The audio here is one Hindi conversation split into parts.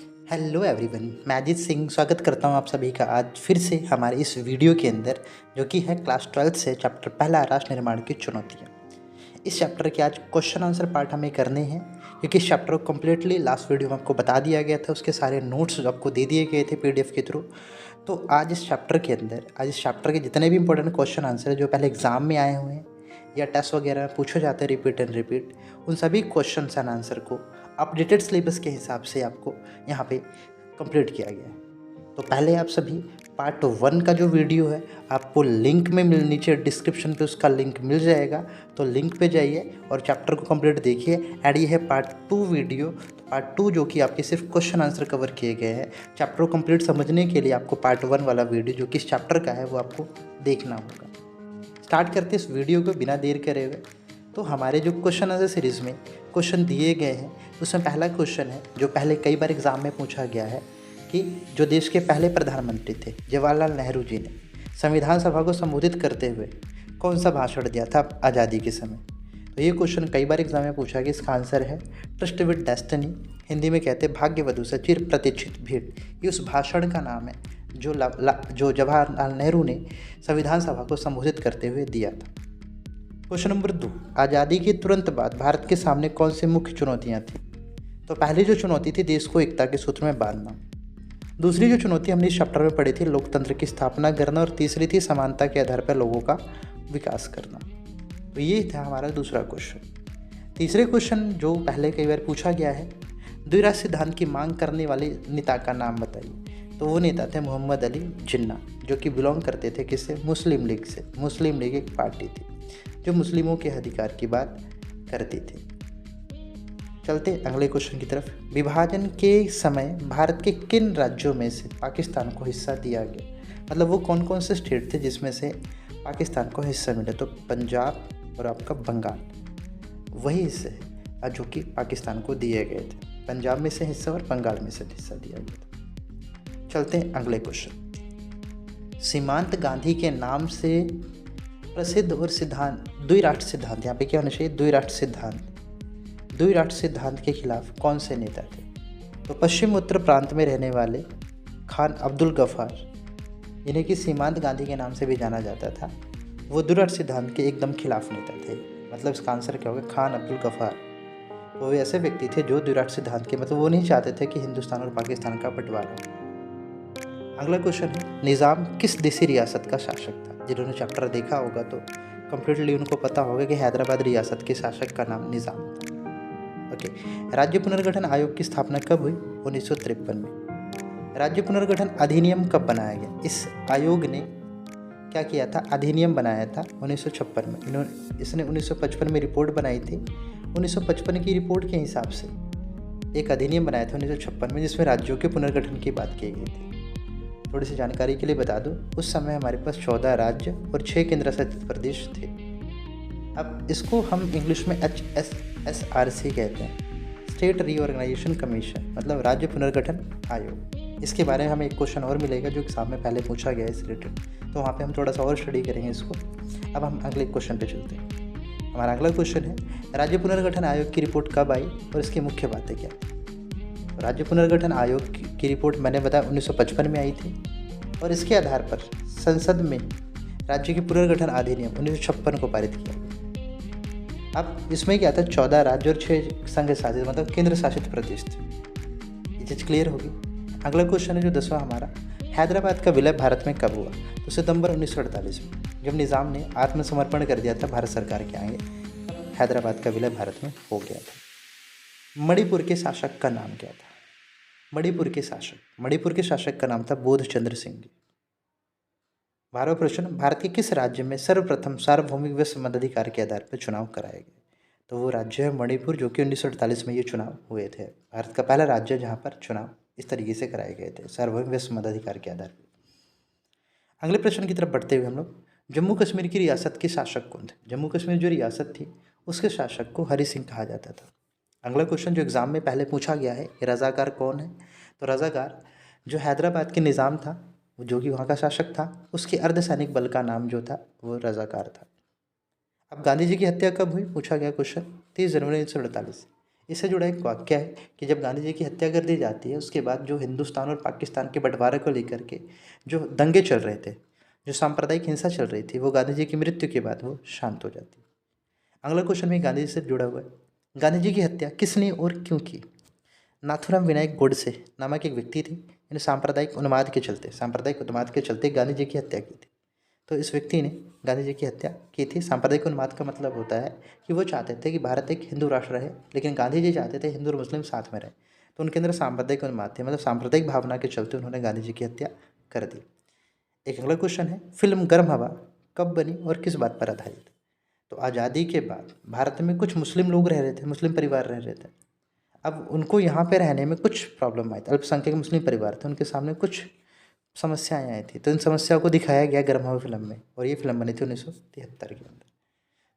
हेलो एवरीवन, मैं अजीत सिंह स्वागत करता हूं आप सभी का आज फिर से हमारे इस वीडियो के अंदर, जो कि है क्लास 12 से चैप्टर पहला राष्ट्र निर्माण की चुनौतियां। इस चैप्टर के आज क्वेश्चन आंसर पार्ट हमें करने हैं, क्योंकि इस चैप्टर को कम्प्लीटली लास्ट वीडियो में आपको बता दिया गया था, उसके सारे नोट्स आपको दे दिए गए थे पीडीएफ के थ्रू। तो आज इस चैप्टर के अंदर इस चैप्टर के जितने भी इंपॉर्टेंट क्वेश्चन आंसर जो पहले एग्जाम में आए हुए हैं या टेस्ट वगैरह में पूछे जाते हैं रिपीट एंड रिपीट, उन सभी क्वेश्चन एंड आंसर को अपडेटेड सिलेबस के हिसाब से आपको यहाँ पे कंप्लीट किया गया है। तो पहले आप सभी पार्ट 1 का जो वीडियो है आपको लिंक में नीचे डिस्क्रिप्शन पे उसका लिंक मिल जाएगा, तो लिंक पे जाइए और चैप्टर को कंप्लीट देखिए। एंड ये है पार्ट 2 वीडियो, तो पार्ट 2 जो कि आपके सिर्फ क्वेश्चन आंसर कवर किए गए हैं। चैप्टर को कंप्लीट समझने के लिए आपको पार्ट 1 वाला वीडियो जो कि इस चैप्टर का है वो आपको देखना होगा। स्टार्ट करते इस वीडियो को बिना देर करे हुए। तो हमारे जो क्वेश्चन आंसर सीरीज़ में क्वेश्चन दिए गए हैं, उसमें पहला क्वेश्चन है जो पहले कई बार एग्जाम में पूछा गया है कि जो देश के पहले प्रधानमंत्री थे जवाहरलाल नेहरू जी ने संविधान सभा को संबोधित करते हुए कौन सा भाषण दिया था आज़ादी के समय। तो ये क्वेश्चन कई बार एग्जाम में पूछा गया। इसका आंसर है ट्रस्ट विद डेस्टिनी, हिंदी में कहते हैं भाग्यवधु से चिर प्रतीक्षित भेंट। ये उस भाषण का नाम है जो जवाहरलाल नेहरू ने संविधान सभा को संबोधित करते हुए दिया था। क्वेश्चन नंबर 2, आज़ादी के तुरंत बाद भारत के सामने कौन सी मुख्य चुनौतियां थी। तो पहली जो चुनौती थी देश को एकता के सूत्र में बांधना। दूसरी जो चुनौती हमने इस चैप्टर में पढ़ी थी लोकतंत्र की स्थापना करना, और तीसरी थी समानता के आधार पर लोगों का विकास करना। तो ये था हमारा दूसरा क्वेश्चन। तीसरे क्वेश्चन जो पहले कई बार पूछा गया है, द्विराष्ट्र सिद्धांत की मांग करने वाले नेता का नाम बताइए। तो वो नेता थे मोहम्मद अली जिन्ना, जो कि बिलोंग करते थे किससे, मुस्लिम लीग से। मुस्लिम लीग एक पार्टी थी जो मुस्लिमों के अधिकार की बात करती थी। चलते अगले क्वेश्चन की तरफ। विभाजन के समय भारत के किन राज्यों में से पाकिस्तान को हिस्सा दिया गया, मतलब वो कौन कौन से स्टेट थे जिसमें से पाकिस्तान को हिस्सा मिला। तो पंजाब और आपका बंगाल वही हिस्से हैं जो कि पाकिस्तान को दिए गए थे। पंजाब में से हिस्सा और बंगाल में से हिस्सा दिया गया था। चलते हैं अगले क्वेश्चन। सीमांत गांधी के नाम से प्रसिद्ध और सिद्धांत द्विराष्ट्र सिद्धांत, यहाँ पे क्या होना चाहिए, द्विराष्ट्र सिद्धांत के खिलाफ कौन से नेता थे। तो पश्चिम उत्तर प्रांत में रहने वाले खान अब्दुल गफ्फार, जिन्हें कि सीमांत गांधी के नाम से भी जाना जाता था, वो द्विराष्ट्र सिद्धांत के एकदम खिलाफ नेता थे। मतलब इसका आंसर क्या होगा, खान अब्दुल गफ्फार। वो ऐसे व्यक्ति थे जो द्विराष्ट्र सिद्धांत के, मतलब वो नहीं चाहते थे कि हिंदुस्तान और पाकिस्तान का बंटवारा। अगला क्वेश्चन है, निज़ाम किस देसी रियासत का शासक था। जिन्होंने चैप्टर देखा होगा तो कम्प्लीटली उनको पता होगा कि हैदराबाद रियासत के शासक का नाम निज़ाम था। ओके। राज्य पुनर्गठन आयोग की स्थापना कब हुई, 1953 में। राज्य पुनर्गठन अधिनियम कब बनाया गया। इस आयोग ने क्या किया था, अधिनियम बनाया था 1956 में। इसने 1955 में रिपोर्ट बनाई थी। 1955 की रिपोर्ट के हिसाब से एक अधिनियम बनाया था 1956 में, जिसमें राज्यों के पुनर्गठन की बात की गई थी। थोड़ी सी जानकारी के लिए बता दूं, उस समय हमारे पास 14 राज्य और 6 केंद्र शासित प्रदेश थे। अब इसको हम इंग्लिश में HSSRC कहते हैं, स्टेट रीऑर्गेनाइजेशन कमीशन, मतलब राज्य पुनर्गठन आयोग। इसके बारे में हमें एक क्वेश्चन और मिलेगा जो एग्जाम में पहले पूछा गया है इस रिलेटेड, तो वहाँ पे हम थोड़ा सा और स्टडी करेंगे इसको। अब हम अगले क्वेश्चन पे चलते हैं। हमारा अगला क्वेश्चन है, राज्य पुनर्गठन आयोग की रिपोर्ट कब आई और इसकी मुख्य बातें क्या। राज्य पुनर्गठन आयोग की रिपोर्ट मैंने बताया 1955 में आई थी, और इसके आधार पर संसद में राज्य की पुनर्गठन अधिनियम 1956 को पारित किया गया। अब इसमें क्या था, 14 राज्य और 6 संघ शासित, मतलब केंद्र शासित प्रदेश थे। ये चीज़ क्लियर होगी। अगला क्वेश्चन है जो 10वां हमारा, हैदराबाद का विलय भारत में कब हुआ। तो सितंबर 1948 में, जब निज़ाम ने आत्मसमर्पण कर दिया था भारत सरकार के आगे, हैदराबाद का विलय भारत में हो गया था। मणिपुर के शासक का नाम क्या था। मणिपुर के शासक का नाम था बोध चंद्र सिंह। 12वां प्रश्न, भारत के किस राज्य में सर्वप्रथम सार्वभौमिक व मताधिकार के आधार पर चुनाव कराए गए। तो वो राज्य है मणिपुर, जो कि 1948 में ये चुनाव हुए थे। भारत का पहला राज्य जहाँ पर चुनाव इस तरीके से कराए गए थे, सार्वभौमिक व मताधिकार के आधार पर। अगले प्रश्न की तरफ बढ़ते हुए हम लोग, जम्मू कश्मीर की रियासत के शासक कौन थे। जम्मू कश्मीर जो रियासत थी उसके शासक को हरि सिंह कहा जाता था। अगला क्वेश्चन जो एग्जाम में पहले पूछा गया है, रज़ाकार कौन है। तो रज़ाकार जो हैदराबाद के निज़ाम था, जो कि वहाँ का शासक था, उसके अर्धसैनिक बल का नाम जो था वो रज़ाकार था। अब गांधी जी की हत्या कब हुई, पूछा गया क्वेश्चन, 30 जनवरी 1948। इससे जुड़ा एक वाक्य है कि जब गांधी जी की हत्या कर दी जाती है उसके बाद जो हिंदुस्तान और पाकिस्तान के बंटवारे को लेकर के जो दंगे चल रहे थे, जो सांप्रदायिक हिंसा चल रही थी, वो गांधी जी की मृत्यु के बाद वो शांत हो जाती। अगला क्वेश्चन भी गांधी जी से जुड़ा हुआ है। गांधी जी की हत्या किसने और क्यों की? नाथुराम विनायक गोडसे नामक एक व्यक्ति थे, इन्हें सांप्रदायिक उन्माद के चलते गांधी जी की हत्या की थी। तो इस व्यक्ति ने गांधी जी की हत्या की थी। सांप्रदायिक उन्माद का मतलब होता है कि वो चाहते थे कि भारत एक हिंदू राष्ट्र रहे, लेकिन गांधी जी चाहते थे हिंदू और मुस्लिम साथ में रहे। तो उनके अंदर सांप्रदायिक उन्माद थे, मतलब सांप्रदायिक भावना के चलते उन्होंने गांधी जी की हत्या कर दी। एक अगला क्वेश्चन है, फिल्म गर्म हवा कब बनी और किस बात पर आधारित? तो आज़ादी के बाद भारत में कुछ मुस्लिम लोग रह रहे थे, मुस्लिम परिवार रह रहे थे। अब उनको यहाँ पे रहने में कुछ प्रॉब्लम आई थी। अल्पसंख्यक मुस्लिम परिवार थे, उनके सामने कुछ समस्याएं आई थी, तो इन समस्याओं को दिखाया गया गर्म हवा फिल्म में, और ये फिल्म बनी थी 1973 के अंदर।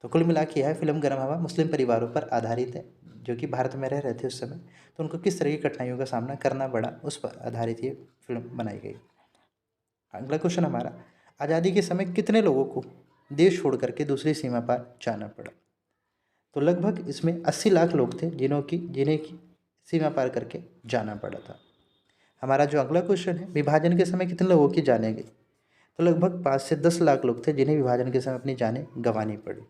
तो कुल मिला के यह फिल्म गर्म हवा मुस्लिम परिवारों पर आधारित है जो कि भारत में रह रहे थे उस समय, तो उनको किस तरह की कठिनाइयों का सामना करना पड़ा उस पर आधारित ये फिल्म बनाई गई। अगला क्वेश्चन हमारा, आज़ादी के समय कितने लोगों को देश छोड़ करके दूसरी सीमा पर जाना पड़ा? तो लगभग इसमें 80 लाख लोग थे जिन्हें की सीमा पार करके जाना पड़ा था। हमारा जो अगला क्वेश्चन है, विभाजन के समय कितने लोगों की जानें गई? तो लगभग 5 से 10 लाख लोग थे जिन्हें विभाजन के समय अपनी जानें गंवानी पड़ी।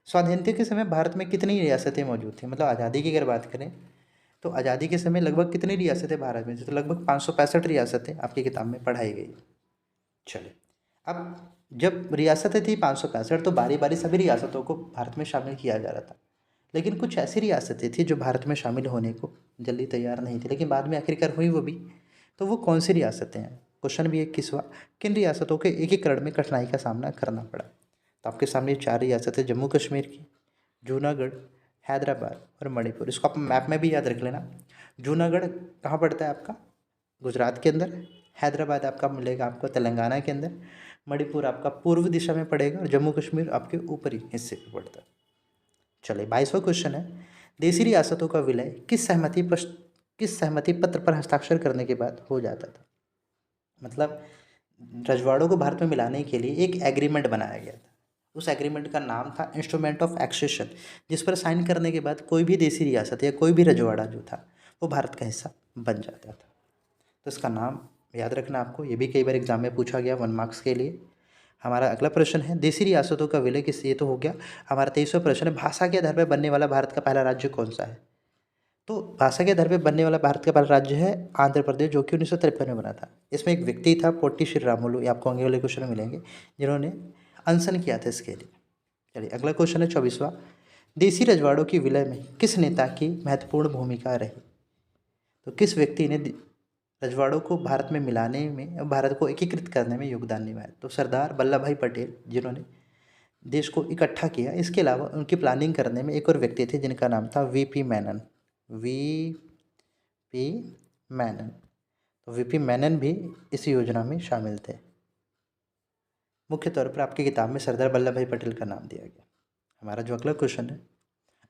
स्वाधीनता के समय भारत में कितनी रियासतें मौजूद थी? मतलब आज़ादी की अगर बात करें तो आज़ादी के समय लगभग कितनी रियासतें भारत में थी? तो लगभग 565 रियासतें आपकी किताब में पढ़ाई गई। चलिए, अब जब रियासतें थी 565, तो बारी बारी सभी रियासतों को भारत में शामिल किया जा रहा था, लेकिन कुछ ऐसी रियासतें थी जो भारत में शामिल होने को जल्दी तैयार नहीं थी, लेकिन बाद में आखिरकार हुई वो भी। तो वो कौन सी रियासतें हैं? क्वेश्चन भी एक किसवा, किन रियासतों के एकीकरण में कठिनाई का सामना करना पड़ा? तो आपके सामने 4 रियासतें जम्मू कश्मीर की, जूनागढ़, हैदराबाद और मणिपुर। इसको आप मैप में भी याद रख लेना। जूनागढ़ कहाँ पड़ता है आपका? गुजरात के अंदर। हैदराबाद आपका मिलेगा आपको तेलंगाना के अंदर। मणिपुर आपका पूर्व दिशा में पड़ेगा और जम्मू कश्मीर आपके ऊपरी हिस्से में पड़ता है। चलिए, 22वां क्वेश्चन है, देशी रियासतों का विलय किस सहमति पत्र पर हस्ताक्षर करने के बाद हो जाता था? मतलब रजवाड़ों को भारत में मिलाने के लिए एक एग्रीमेंट बनाया गया था। उस एग्रीमेंट का नाम था इंस्ट्रूमेंट ऑफ एक्सेशन, जिस पर साइन करने के बाद कोई भी देशी रियासत या कोई भी रजवाड़ा जो था वो भारत का हिस्सा बन जाता था। तो इसका नाम याद रखना आपको, ये भी कई बार एग्जाम में पूछा गया 1 मार्क्स के लिए। हमारा अगला प्रश्न है, देशी रियासतों का विलय किस, ये तो हो गया। हमारा 23वां प्रश्न है, भाषा के आधार पर बनने वाला भारत का पहला राज्य कौन सा है? तो भाषा के आधार पर बनने वाला भारत का पहला राज्य है आंध्र प्रदेश, जो कि 1953 में बना था। इसमें एक व्यक्ति था पोट्टी श्रीरामुलु, ये आपको आगे वाले क्वेश्चन में मिलेंगे, जिन्होंने अनशन किया था इसके लिए। चलिए, अगला क्वेश्चन है 24वां, देशी रजवाड़ों की विलय में किस नेता की महत्वपूर्ण भूमिका रही? तो किस व्यक्ति ने रजवाड़ों को भारत में मिलाने में, भारत को एकीकृत करने में योगदान निभाया? तो सरदार वल्लभ भाई पटेल, जिन्होंने देश को इकट्ठा किया। इसके अलावा उनकी प्लानिंग करने में एक और व्यक्ति थे जिनका नाम था वीपी मेनन। वीपी मेनन, तो वीपी मेनन भी इस योजना में शामिल थे। मुख्य तौर पर आपकी किताब में सरदार वल्लभ भाई पटेल का नाम दिया गया। हमारा जो अगला क्वेश्चन है,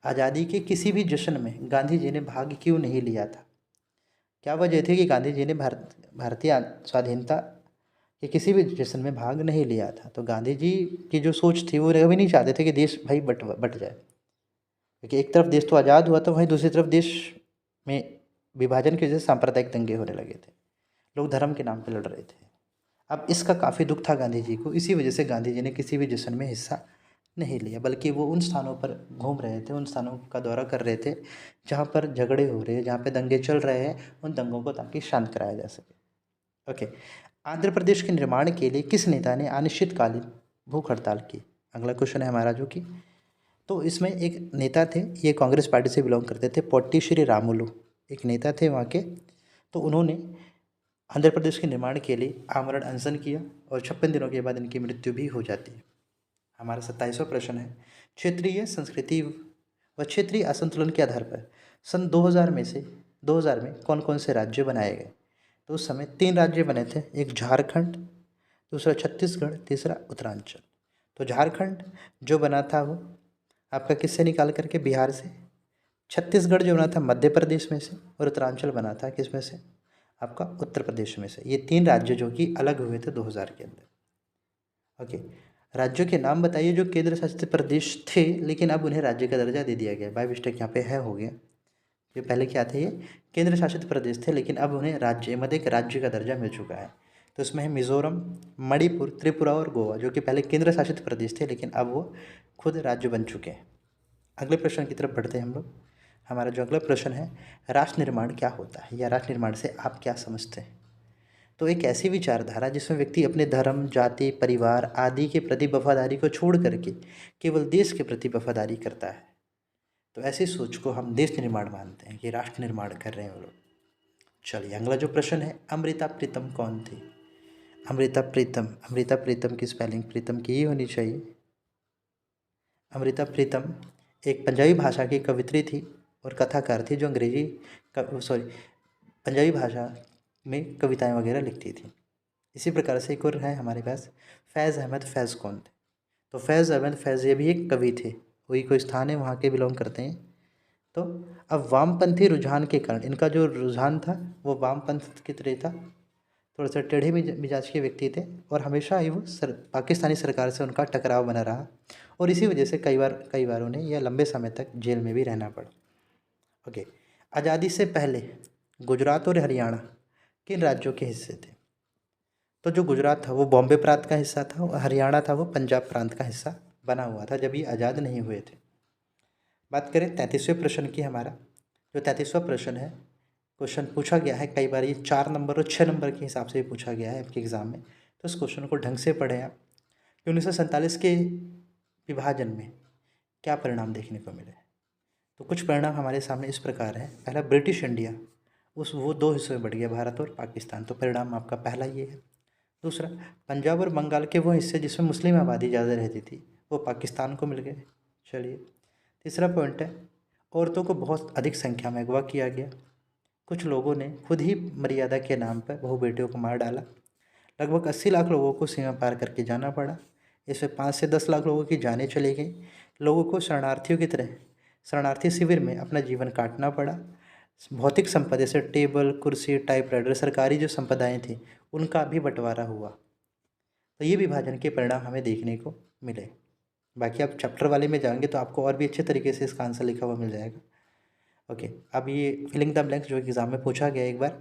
आज़ादी के किसी भी जश्न में गांधी जी ने भाग क्यों नहीं लिया था? क्या वजह थी कि गांधी जी ने भारतीय स्वाधीनता के किसी भी जश्न में भाग नहीं लिया था? तो गांधी जी की जो सोच थी वो कभी नहीं चाहते थे कि देश भाई बट जाए, क्योंकि एक तरफ देश तो आज़ाद हुआ था, वहीं दूसरी तरफ देश में विभाजन की वजह से सांप्रदायिक दंगे होने लगे थे, लोग धर्म के नाम पर लड़ रहे थे। अब इसका काफ़ी दुख था गांधी जी को, इसी वजह से गांधी जी ने किसी भी जश्न में हिस्सा नहीं लिया, बल्कि वो उन स्थानों पर घूम रहे थे, उन स्थानों का दौरा कर रहे थे जहाँ पर झगड़े हो रहे हैं, जहाँ पे दंगे चल रहे हैं, उन दंगों को ताकि शांत कराया जा सके। ओके, आंध्र प्रदेश के निर्माण के लिए किस नेता ने अनिश्चितकालीन भूख हड़ताल की? अगला क्वेश्चन है हमारा जो कि, तो इसमें एक नेता थे, ये कांग्रेस पार्टी से बिलोंग करते थे, पोट्टी श्री रामुलु एक नेता थे वहाँ के। तो उन्होंने आंध्र प्रदेश के निर्माण के लिए आमरण अनशन किया और 56 दिनों के बाद इनकी मृत्यु भी हो जाती है। हमारा 27वां प्रश्न है, क्षेत्रीय संस्कृति व क्षेत्रीय असंतुलन के आधार पर सन 2000 में कौन कौन से राज्य बनाए गए? तो उस समय 3 राज्य बने थे, एक झारखंड, दूसरा छत्तीसगढ़, तीसरा उत्तरांचल। तो झारखंड जो बना था वो आपका किससे निकाल करके? बिहार से। छत्तीसगढ़ जो बना था मध्य प्रदेश में से, और उत्तरांचल बना था किस में से? आपका उत्तर प्रदेश में से। ये 3 राज्य जो कि अलग हुए थे 2000 के अंदर। ओके, राज्यों के नाम बताइए जो केंद्र शासित प्रदेश थे लेकिन अब उन्हें राज्य का दर्जा दे दिया गया। बाय मिस्टेक यहाँ पे है हो गया, ये पहले क्या थे, ये केंद्र शासित प्रदेश थे लेकिन अब उन्हें राज्य मध्य एक राज्य का दर्जा मिल चुका है। तो इसमें है मिजोरम, मणिपुर, त्रिपुरा और गोवा, जो कि पहले केंद्र शासित प्रदेश थे लेकिन अब वो खुद राज्य बन चुके हैं। अगले प्रश्न की तरफ बढ़ते हैं हम लोग। हमारा जो अगला प्रश्न है, राष्ट्र निर्माण क्या होता है या राष्ट्र निर्माण से आप क्या समझते हैं? तो एक ऐसी विचारधारा जिसमें व्यक्ति अपने धर्म, जाति, परिवार आदि के प्रति वफादारी को छोड़ करके केवल देश के प्रति वफादारी करता है। तो ऐसी सोच को हम देश निर्माण मानते हैं, ये राष्ट्र निर्माण कर रहे हैं वो लोग। चलिए अगला जो प्रश्न है, अमृता प्रीतम कौन थी? अमृता प्रीतम की स्पेलिंग प्रीतम की ही होनी चाहिए। अमृता प्रीतम एक पंजाबी भाषा की कवित्री थी और कथाकार थी जो पंजाबी भाषा में कविताएं वगैरह लिखती थी। इसी प्रकार से एक और है हमारे पास, फैज़ अहमद। फैज़ कौन थे? तो फैज़ अहमद फैज़ ये भी एक कवि थे, वही कोई स्थान है वहाँ के बिलोंग करते हैं। तो अब वामपंथी रुझान के कारण इनका जो रुझान था वो वामपंथ की तरह था, थोड़ा सा टेढ़े मिजाज के व्यक्ति थे और हमेशा ही वो पाकिस्तानी सरकार से उनका टकराव बना रहा और इसी वजह से कई बार उन्हें या लंबे समय तक जेल में भी रहना पड़ा। ओके, आज़ादी से पहले गुजरात और हरियाणा किन राज्यों के हिस्से थे? तो जो गुजरात था वो बॉम्बे प्रांत का हिस्सा था और हरियाणा था वो पंजाब प्रांत का हिस्सा बना हुआ था जब ये आज़ाद नहीं हुए थे। बात करें 33वें प्रश्न की, हमारा जो 33वां प्रश्न है, क्वेश्चन पूछा गया है कई बार, ये 4 नंबर और 6 नंबर के हिसाब से भी पूछा गया है आपके एग्ज़ाम में। तो इस क्वेश्चन को ढंग से पढ़ें आप कि 1947 के विभाजन में क्या परिणाम देखने को मिले। तो कुछ परिणाम हमारे सामने इस प्रकार है। पहला, ब्रिटिश इंडिया वो 2 हिस्सों में बढ़ गया, भारत और पाकिस्तान। तो परिणाम आपका पहला ये है। दूसरा, पंजाब और बंगाल के वो हिस्से जिसमें मुस्लिम आबादी ज़्यादा रहती थी वो पाकिस्तान को मिल गए। चलिए, तीसरा पॉइंट है, औरतों को बहुत अधिक संख्या में अगवा किया गया। कुछ लोगों ने खुद ही मर्यादा के नाम पर बहु बेटियों को मार डाला। लगभग 80 लाख लोगों को सीमा पार करके जाना पड़ा। इसमें 5 से 10 लाख लोगों की जानें चली गई। लोगों को शरणार्थियों की तरह शरणार्थी शिविर में अपना जीवन काटना पड़ा। भौतिक संपदा जैसे टेबल, कुर्सी, टाइपराइटर, सरकारी जो संपदाएं थी उनका भी बंटवारा हुआ। तो ये विभाजन के परिणाम हमें देखने को मिले। बाकी आप चैप्टर वाले में जाएंगे तो आपको और भी अच्छे तरीके से इसका आंसर लिखा हुआ मिल जाएगा। ओके, अब ये फिलिंग द ब्लैंक्स जो एग्ज़ाम में पूछा गया एक बार,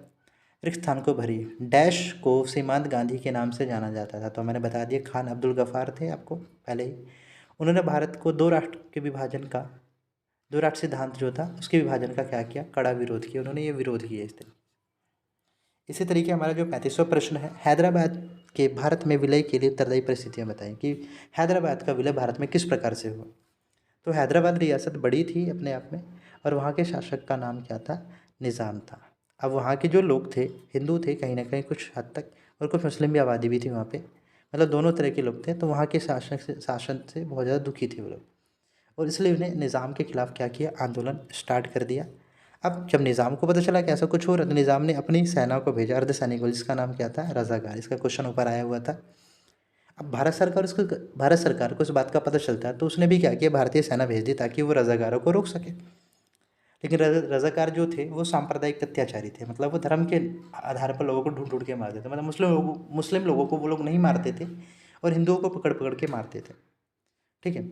रिक्त स्थान को भरिए। डैश को सीमांत गांधी के नाम से जाना जाता था। तो मैंने बता दिया, खान अब्दुल गफ़ार थे आपको पहले ही। उन्होंने भारत को 2 राष्ट्र के विभाजन का, 2 राष्ट्र सिद्धांत जो था उसके विभाजन का क्या किया, कड़ा विरोध किया। उन्होंने ये विरोध किया इस तरह। इसी तरीके हमारा जो 35वां प्रश्न है, हैदराबाद के भारत में विलय के लिए उत्तरदायी परिस्थितियाँ बताएं कि हैदराबाद का विलय भारत में किस प्रकार से हुआ। तो हैदराबाद रियासत बड़ी थी अपने आप में और वहाँ के शासक का नाम क्या था, निज़ाम था। अब वहाँ के जो लोग थे हिंदू थे कहीं ना कहीं कुछ हद तक, और कुछ मुस्लिम भी आबादी भी थी वहाँ पे, मतलब दोनों तरह के लोग थे। तो वहाँ के शासन से बहुत ज़्यादा दुखी थे वो लोग और इसलिए उन्हें निज़ाम के खिलाफ़ क्या किया, आंदोलन स्टार्ट कर दिया। अब जब निज़ाम को पता चला कि ऐसा कुछ हो रहा है तो निज़ाम ने अपनी सेना को भेजा, अर्धसैनिक बल, जिसका नाम क्या था, रज़ाकार। इसका क्वेश्चन ऊपर आया हुआ था। अब भारत सरकार को इस बात का पता चलता है तो उसने भी क्या किया, भारतीय सेना भेज दी ताकि वो रज़ाकारों को रोक सके। लेकिन रज़ाकार जो थे वो सांप्रदायिक अत्याचारी थे, मतलब वो धर्म के आधार पर लोगों को ढूंढ ढूंढ के मारते थे। मतलब मुस्लिम लोगों को वो लोग नहीं मारते थे और हिंदुओं को पकड़ पकड़ के मारते थे। ठीक है,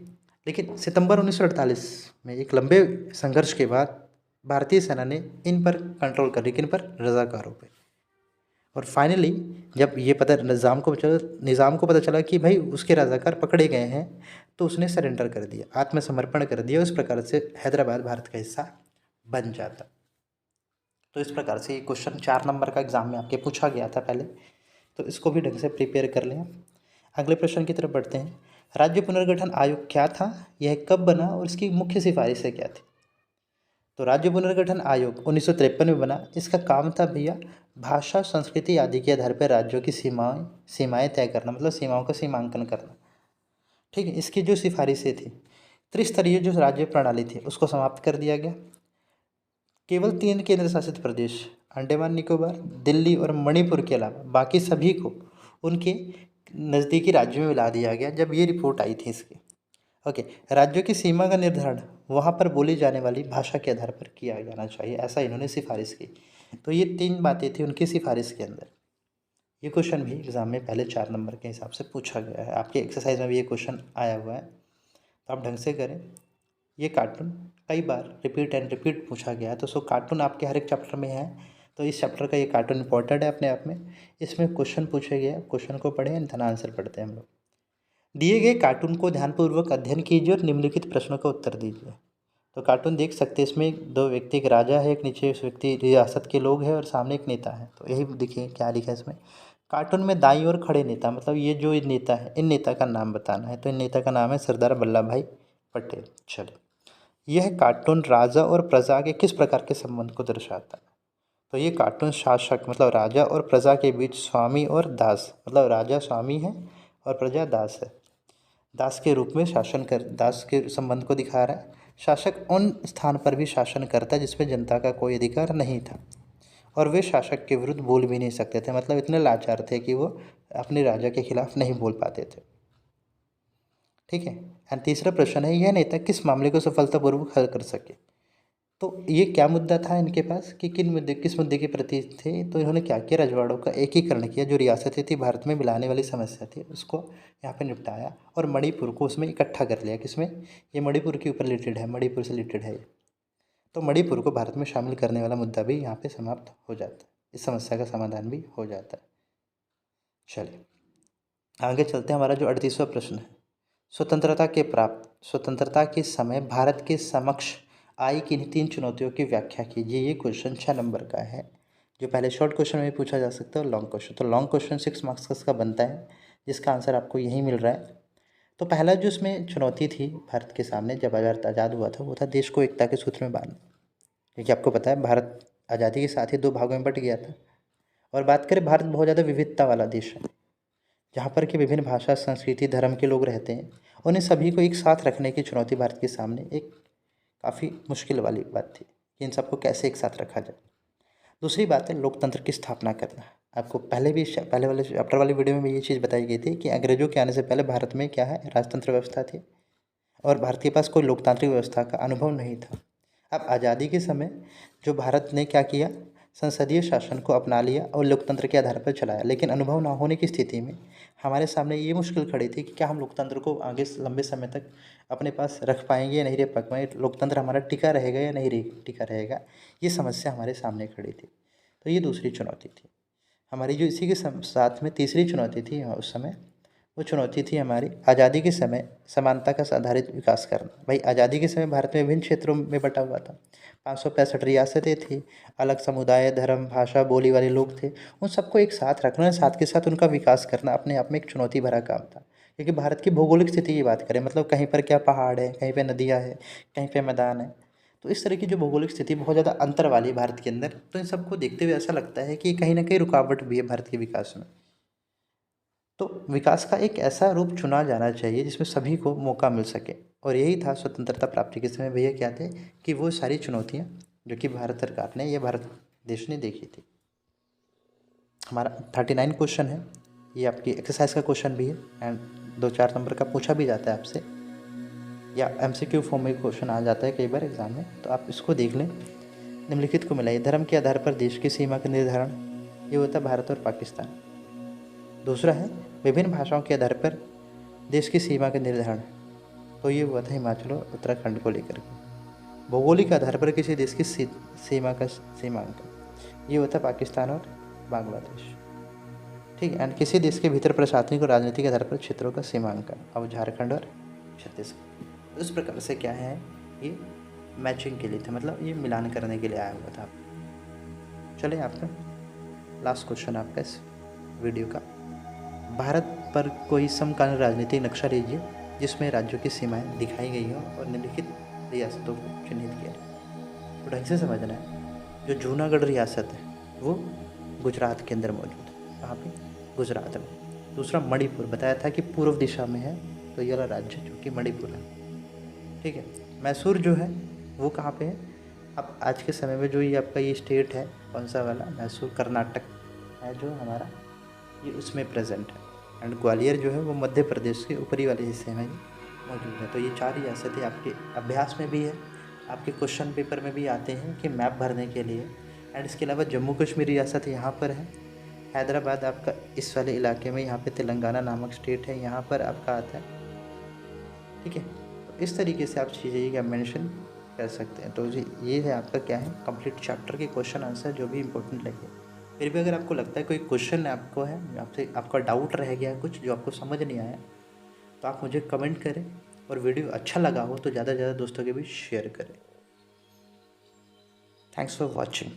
लेकिन सितंबर 1948 में एक लंबे संघर्ष के बाद भारतीय सेना ने इन पर कंट्रोल कर ली, किन पर, रज़ाकारों पर। और फाइनली जब ये पता निज़ाम को पता चला कि भाई उसके रज़ाकार पकड़े गए हैं तो उसने सरेंडर कर दिया, आत्मसमर्पण कर दिया। उस प्रकार से हैदराबाद भारत का हिस्सा बन जाता। तो इस प्रकार से ये क्वेश्चन 4 नंबर का एग्ज़ाम में आपके पूछा गया था पहले, तो इसको भी ढंग से प्रिपेयर कर लें। अगले प्रश्न की तरफ बढ़ते हैं। राज्य पुनर्गठन आयोग क्या था, यह कब बना और इसकी मुख्य सिफारिशें क्या थी? तो राज्य पुनर्गठन आयोग 1953 में बना। इसका काम था भैया भाषा, संस्कृति आदि के आधार पर राज्यों की सीमाएं तय करना, मतलब सीमाओं का सीमांकन करना। ठीक है, इसकी जो सिफारिशें थी, त्रिस्तरीय जो राज्य प्रणाली थी उसको समाप्त कर दिया गया। केवल 3 केंद्र शासित प्रदेश, अंडमान निकोबार, दिल्ली और मणिपुर के अलावा बाकी सभी को उनके नज़दीकी राज्यों में मिला दिया गया जब ये रिपोर्ट आई थी इसकी। ओके, राज्यों की सीमा का निर्धारण वहाँ पर बोली जाने वाली भाषा के आधार पर किया जाना चाहिए, ऐसा इन्होंने सिफारिश की। तो ये 3 बातें थी उनकी सिफारिश के अंदर। ये क्वेश्चन भी एग्ज़ाम में पहले 4 नंबर के हिसाब से पूछा गया है। आपके एक्सरसाइज में भी ये क्वेश्चन आया हुआ है, तो आप ढंग से करें। ये कार्टून कई बार रिपीट एंड रिपीट पूछा गया है, तो सो कार्टून आपके हर एक चैप्टर में है, तो इस चैप्टर का ये कार्टून इंपॉर्टेंट है अपने आप में। इसमें क्वेश्चन पूछे गए, क्वेश्चन को पढ़ें एंड आंसर पढ़ते हैं हम लोग। दिए गए कार्टून को ध्यानपूर्वक अध्ययन कीजिए और निम्नलिखित प्रश्नों का उत्तर दीजिए। तो कार्टून देख सकते हैं, इसमें 2 व्यक्ति, एक राजा है, एक नीचे उस व्यक्ति रियासत के लोग हैं और सामने एक नेता है। तो यही देखिए क्या लिखा है इसमें। कार्टून में दाईं ओर खड़े नेता, मतलब ये जो नेता है, इन नेता का नाम बताना है। तो इन नेता का नाम है सरदार वल्लभ भाई पटेल। चलिए, यह कार्टून राजा और प्रजा के किस प्रकार के संबंध को दर्शाता है? तो ये कार्टून शासक मतलब राजा और प्रजा के बीच स्वामी और दास, मतलब राजा स्वामी है और प्रजा दास है, दास के रूप में शासन कर, दास के संबंध को दिखा रहा है। शासक उन स्थान पर भी शासन करता है जिसमें जनता का कोई अधिकार नहीं था और वे शासक के विरुद्ध बोल भी नहीं सकते थे, मतलब इतने लाचार थे कि वो अपने राजा के खिलाफ नहीं बोल पाते थे। ठीक है। एंड तीसरा प्रश्न है, यह नेता किस मामले को सफलतापूर्वक हल कर सके? तो ये क्या मुद्दा था इनके पास कि किस मुद्दे के प्रति थे? तो इन्होंने क्या किया, रजवाड़ों का एकीकरण किया, जो रियासतें थी भारत में मिलाने वाली समस्या थी उसको यहाँ पे निपटाया और मणिपुर को उसमें इकट्ठा कर लिया। किसमें? ये मणिपुर के ऊपर रिलेटेड है, मणिपुर से रिलेटेड है ये। तो मणिपुर को भारत में शामिल करने वाला मुद्दा भी यहाँ पे समाप्त हो जाता है, इस समस्या का समाधान भी हो जाता है। चलिए आगे चलते हैं। हमारा जो 38वां प्रश्न है, स्वतंत्रता के समय भारत के समक्ष आई किन 3 चुनौतियों की व्याख्या कीजिए। ये क्वेश्चन 6 नंबर का है, जो पहले शॉर्ट क्वेश्चन में भी पूछा जा सकता है और लॉन्ग क्वेश्चन। तो लॉन्ग क्वेश्चन 6 मार्क्स का बनता है, जिसका आंसर आपको यही मिल रहा है। तो पहला जो इसमें चुनौती थी भारत के सामने जब भारत आज़ाद हुआ था, वो था देश को एकता के सूत्र में बांधना। क्योंकि आपको पता है भारत आज़ादी के साथ ही 2 भागों में बट गया था। और बात करें, भारत बहुत ज़्यादा विविधता वाला देश है, जहाँ पर के विभिन्न भाषा, संस्कृति, धर्म के लोग रहते हैं। उन्हें सभी को एक साथ रखने की चुनौती भारत के सामने एक काफ़ी मुश्किल वाली बात थी कि इन सबको कैसे एक साथ रखा जाए। दूसरी बात है लोकतंत्र की स्थापना करना। आपको पहले वाले चैप्टर वाली वीडियो में भी ये चीज़ बताई गई थी कि अंग्रेजों के आने से पहले भारत में क्या है, राजतंत्र व्यवस्था थी और भारत के पास कोई लोकतांत्रिक व्यवस्था का अनुभव नहीं था। अब आज़ादी के समय जो भारत ने क्या किया, संसदीय शासन को अपना लिया और लोकतंत्र के आधार पर चलाया। लेकिन अनुभव ना होने की स्थिति में हमारे सामने ये मुश्किल खड़ी थी कि क्या हम लोकतंत्र को आगे लंबे समय तक अपने पास रख पाएंगे या नहीं रख पाएंगे, लोकतंत्र हमारा टिका रहेगा या नहीं टिका रहेगा। ये समस्या हमारे सामने खड़ी थी। तो ये दूसरी चुनौती थी हमारी। जो इसी के साथ में तीसरी चुनौती थी उस समय, वो चुनौती थी हमारी आज़ादी के समय समानता का आधारित विकास करना। भाई आज़ादी के समय भारत में विभिन्न क्षेत्रों में बटा हुआ था, 565 रियासतें थी, अलग समुदाय, धर्म, भाषा, बोली वाले लोग थे। उन सबको एक साथ रखना, साथ के साथ उनका विकास करना अपने आप में एक चुनौती भरा काम था। क्योंकि भारत की भौगोलिक स्थिति की बात करें, मतलब कहीं पर क्या पहाड़ है, कहीं पर नदियाँ हैं, कहीं पर मैदान है। तो इस तरह की जो भौगोलिक स्थिति बहुत ज़्यादा अंतर वाली है भारत के अंदर, तो इन सबको देखते हुए ऐसा लगता है कि कहीं ना कहीं रुकावट भी है भारत के विकास में। तो विकास का एक ऐसा रूप चुना जाना चाहिए जिसमें सभी को मौका मिल सके, और यही था स्वतंत्रता प्राप्ति के समय भैया क्या थे कि वो सारी चुनौतियाँ जो कि भारत सरकार ने, ये भारत देश ने देखी थी। हमारा 39 क्वेश्चन है, ये आपकी एक्सरसाइज का क्वेश्चन भी है एंड 2-4 नंबर का पूछा भी जाता है आपसे, या MCQ फॉर्म में क्वेश्चन आ जाता है कई बार एग्जाम में, तो आप इसको देख लें। निम्नलिखित को मिलाइए। धर्म के आधार पर देश की सीमा का निर्धारण, ये होता है भारत और पाकिस्तान। दूसरा है विभिन्न भाषाओं के आधार पर देश की सीमा का निर्धारण, तो ये हुआ था हिमाचल और उत्तराखंड को लेकर के। भौगोलिक आधार पर किसी देश की सीमा का सीमांकन, ये होता है पाकिस्तान और बांग्लादेश। ठीक है। एंड किसी देश के भीतर प्रशासनिक और राजनीतिक आधार पर क्षेत्रों का सीमांकन, अब झारखंड और छत्तीसगढ़। इस प्रकार से क्या है, ये मैचिंग के लिए था, मतलब ये मिलान करने के लिए आया हुआ था। चलिए आपका लास्ट क्वेश्चन आपका इस वीडियो का, भारत पर कोई समकालीन राजनीतिक नक्शा लीजिए जिसमें राज्यों की सीमाएं दिखाई गई हो और निम्नलिखित रियासतों को चिन्हित किया। तो ढंग से समझना है, जो जूनागढ़ रियासत है वो गुजरात के अंदर मौजूद है। कहाँ पे? गुजरात में। दूसरा मणिपुर बताया था कि पूर्व दिशा में है, तो ये वाला राज्य जो कि मणिपुर है। ठीक है। मैसूर जो है वो कहाँ पे है? अब आज के समय में जो ये आपका ये स्टेट है, कौन सा वाला? मैसूर कर्नाटक है जो हमारा, ये उसमें प्रेजेंट है। एंड ग्वालियर जो है वो मध्य प्रदेश के ऊपरी वाले हिस्से में मौजूद है। तो ये 4 रियासतें आपके अभ्यास में भी है, आपके क्वेश्चन पेपर में भी आते हैं कि मैप भरने के लिए। एंड इसके अलावा जम्मू कश्मीर रियासत यहाँ पर है हैदराबाद आपका इस वाले इलाके में, यहाँ पे तेलंगाना नामक स्टेट है, यहाँ पर आपका आता है। ठीक है, तो इस तरीके से आप चीज़ें का मेंशन कर सकते हैं। तो ये है आपका क्या है, कंप्लीट चैप्टर के क्वेश्चन आंसर जो भी इंपॉर्टेंट लगे। फिर भी अगर आपको लगता है कोई क्वेश्चन आपको है, आपसे आपका डाउट रह गया है, कुछ जो आपको समझ नहीं आया, तो आप मुझे कमेंट करें, और वीडियो अच्छा लगा हो तो ज़्यादा से ज़्यादा दोस्तों के बीच शेयर करें। Thanks for watching.